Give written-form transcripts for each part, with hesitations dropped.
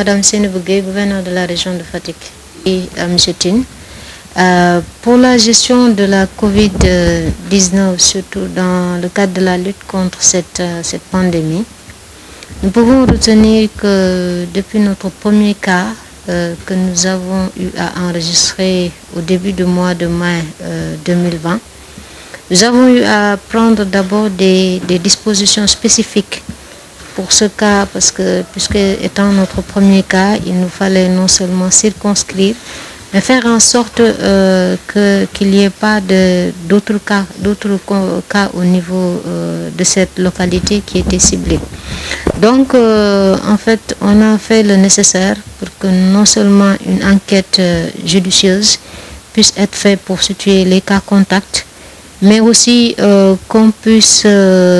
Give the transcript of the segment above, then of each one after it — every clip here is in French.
Madame Seynabou Gueye, gouverneur de la région de Fatick, et M. Tine. Pour la gestion de la Covid-19, surtout dans le cadre de la lutte contre cette pandémie, nous pouvons retenir que depuis notre premier cas que nous avons eu à enregistrer au début du mois de mai 2020, nous avons eu à prendre d'abord des dispositions spécifiques pour ce cas, parce que puisque étant notre premier cas, il nous fallait non seulement circonscrire, mais faire en sorte qu'il n'y ait pas d'autres cas au niveau de cette localité qui était ciblée. Donc, en fait, on a fait le nécessaire pour que non seulement une enquête judicieuse puisse être faite pour situer les cas contacts, mais aussi qu'on puisse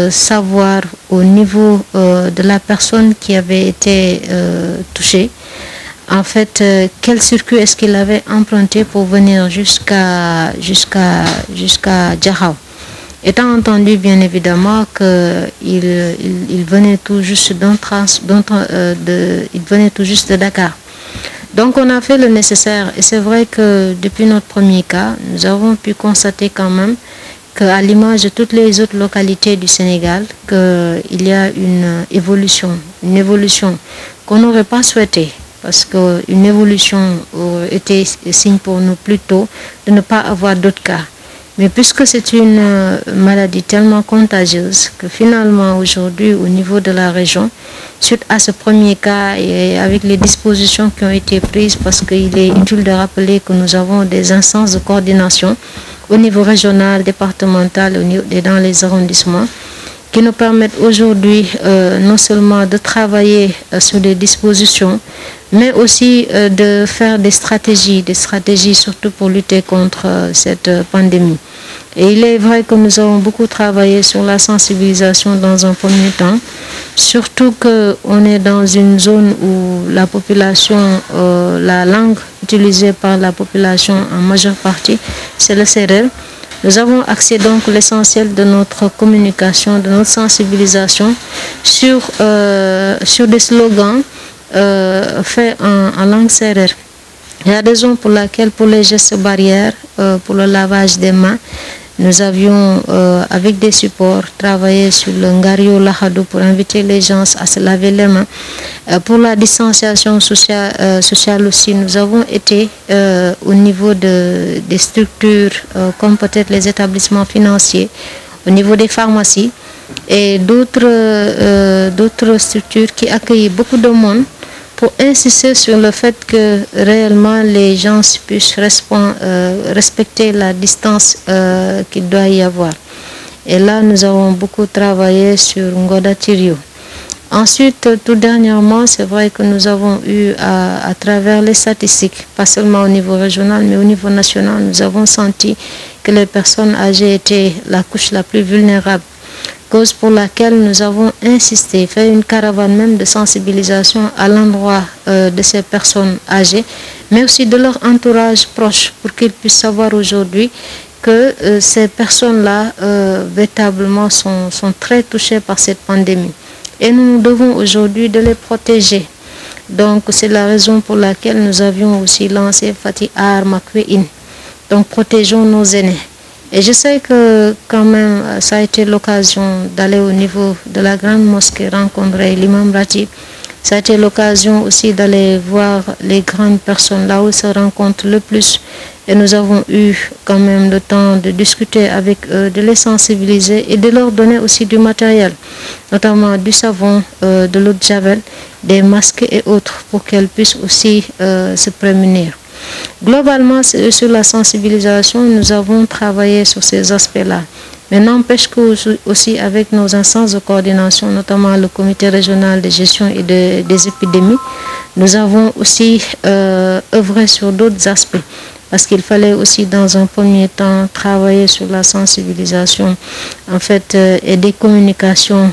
savoir au niveau de la personne qui avait été touchée, en fait, quel circuit est-ce qu'il avait emprunté pour venir jusqu'à Diakhao. Étant entendu bien évidemment qu'il venait tout juste de Dakar. Donc on a fait le nécessaire, et c'est vrai que depuis notre premier cas, nous avons pu constater quand même qu'à l'image de toutes les autres localités du Sénégal, qu'il y a une évolution qu'on n'aurait pas souhaitée, parce qu'une évolution était signe pour nous plutôt de ne pas avoir d'autres cas. Mais puisque c'est une maladie tellement contagieuse que finalement aujourd'hui au niveau de la région, suite à ce premier cas et avec les dispositions qui ont été prises, parce qu'il est utile de rappeler que nous avons des instances de coordination au niveau régional, départemental et dans les arrondissements, qui nous permettent aujourd'hui non seulement de travailler sur des dispositions, mais aussi de faire des stratégies surtout pour lutter contre cette pandémie. Et il est vrai que nous avons beaucoup travaillé sur la sensibilisation dans un premier temps, surtout qu'on est dans une zone où la population, la langue utilisée par la population en majeure partie, c'est le sérère. Nous avons axé donc l'essentiel de notre communication, de notre sensibilisation sur des slogans faits en langue sérère. Il y a raison pour laquelle, pour les gestes barrières, pour le lavage des mains, nous avions, avec des supports, travaillé sur le Ngario Lahadou pour inviter les gens à se laver les mains. Pour la distanciation sociale aussi, nous avons été au niveau des structures, comme peut-être les établissements financiers, au niveau des pharmacies et d'autres structures qui accueillent beaucoup de monde, pour insister sur le fait que réellement les gens puissent respecter la distance qu'il doit y avoir. Et là, nous avons beaucoup travaillé sur Ngoda Tirio. Ensuite, tout dernièrement, c'est vrai que nous avons eu à travers les statistiques, pas seulement au niveau régional, mais au niveau national, nous avons senti que les personnes âgées étaient la couche la plus vulnérable. Cause pour laquelle nous avons insisté, fait une caravane même de sensibilisation à l'endroit de ces personnes âgées, mais aussi de leur entourage proche, pour qu'ils puissent savoir aujourd'hui que ces personnes-là véritablement sont très touchées par cette pandémie. Et nous devons aujourd'hui de les protéger. Donc c'est la raison pour laquelle nous avions aussi lancé Fati Ar Makwein. Donc protégeons nos aînés. Et je sais que quand même, ça a été l'occasion d'aller au niveau de la grande mosquée rencontrer l'imam Ratib. Ça a été l'occasion aussi d'aller voir les grandes personnes là où ils se rencontrent le plus. Et nous avons eu quand même le temps de discuter avec eux, de les sensibiliser et de leur donner aussi du matériel, notamment du savon, de l'eau de javel, des masques et autres pour qu'elles puissent aussi se prémunir. Globalement, sur la sensibilisation, nous avons travaillé sur ces aspects-là. Mais n'empêche que aussi avec nos instances de coordination, notamment le comité régional de gestion et des épidémies, nous avons aussi œuvré sur d'autres aspects. Parce qu'il fallait aussi dans un premier temps travailler sur la sensibilisation en fait, et des communications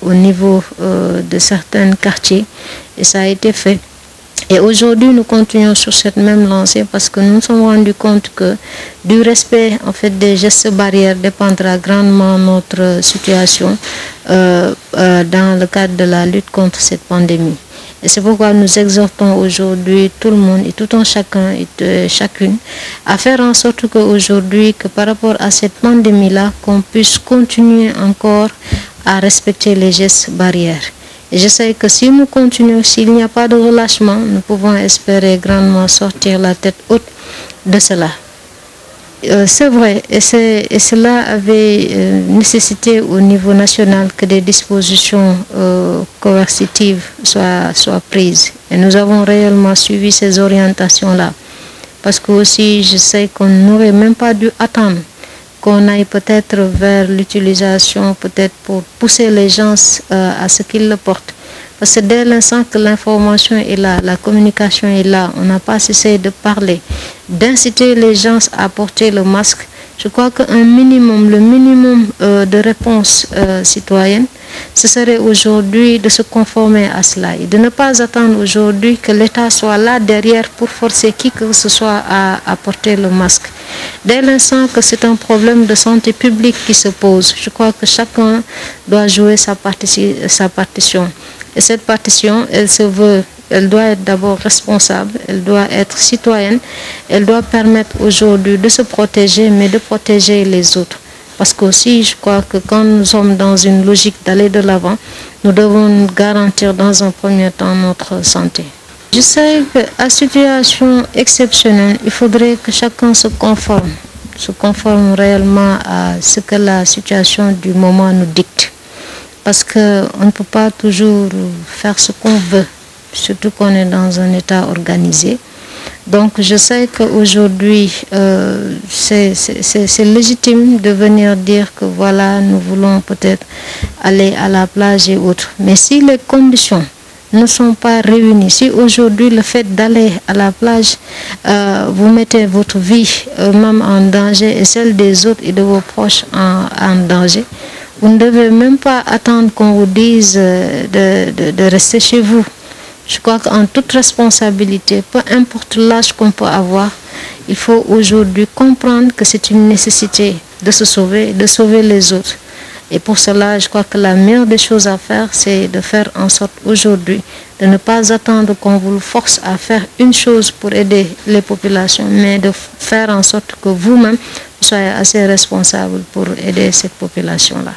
au niveau de certains quartiers. Et ça a été fait. Et aujourd'hui, nous continuons sur cette même lancée parce que nous nous sommes rendus compte que du respect en fait, des gestes barrières dépendra grandement notre situation dans le cadre de la lutte contre cette pandémie. Et c'est pourquoi nous exhortons aujourd'hui tout le monde et tout un chacun et chacune à faire en sorte qu'aujourd'hui, que par rapport à cette pandémie-là, qu'on puisse continuer encore à respecter les gestes barrières. Et je sais que si nous continuons, s'il n'y a pas de relâchement, nous pouvons espérer grandement sortir la tête haute de cela. C'est vrai, et cela avait nécessité au niveau national que des dispositions coercitives soient prises. Et nous avons réellement suivi ces orientations-là. Parce que aussi, je sais qu'on n'aurait même pas dû attendre qu'on aille peut-être vers l'utilisation, peut-être pour pousser les gens à ce qu'ils le portent. Parce que dès l'instant que l'information est là, la communication est là, on n'a pas cessé de parler, d'inciter les gens à porter le masque. Je crois qu'un minimum, le minimum de réponse citoyenne, ce serait aujourd'hui de se conformer à cela et de ne pas attendre aujourd'hui que l'État soit là derrière pour forcer qui que ce soit à porter le masque. Dès l'instant que c'est un problème de santé publique qui se pose, je crois que chacun doit jouer sa partition. Et cette partition, elle doit être d'abord responsable, elle doit être citoyenne, elle doit permettre aujourd'hui de se protéger, mais de protéger les autres. Parce qu'aussi, je crois que quand nous sommes dans une logique d'aller de l'avant, nous devons garantir dans un premier temps notre santé. Je sais qu'à situation exceptionnelle, il faudrait que chacun se conforme réellement à ce que la situation du moment nous dicte. Parce qu'on ne peut pas toujours faire ce qu'on veut, surtout qu'on est dans un État organisé. Donc je sais qu'aujourd'hui, c'est légitime de venir dire que voilà, nous voulons peut-être aller à la plage et autres. Mais si les conditions ne sont pas réunies, si aujourd'hui le fait d'aller à la plage, vous mettez votre vie même en danger et celle des autres et de vos proches en danger, vous ne devez même pas attendre qu'on vous dise de rester chez vous. Je crois qu'en toute responsabilité, peu importe l'âge qu'on peut avoir, il faut aujourd'hui comprendre que c'est une nécessité de se sauver, de sauver les autres. Et pour cela, je crois que la meilleure des choses à faire, c'est de faire en sorte aujourd'hui de ne pas attendre qu'on vous force à faire une chose pour aider les populations, mais de faire en sorte que vous-même soyez assez responsable pour aider cette population-là.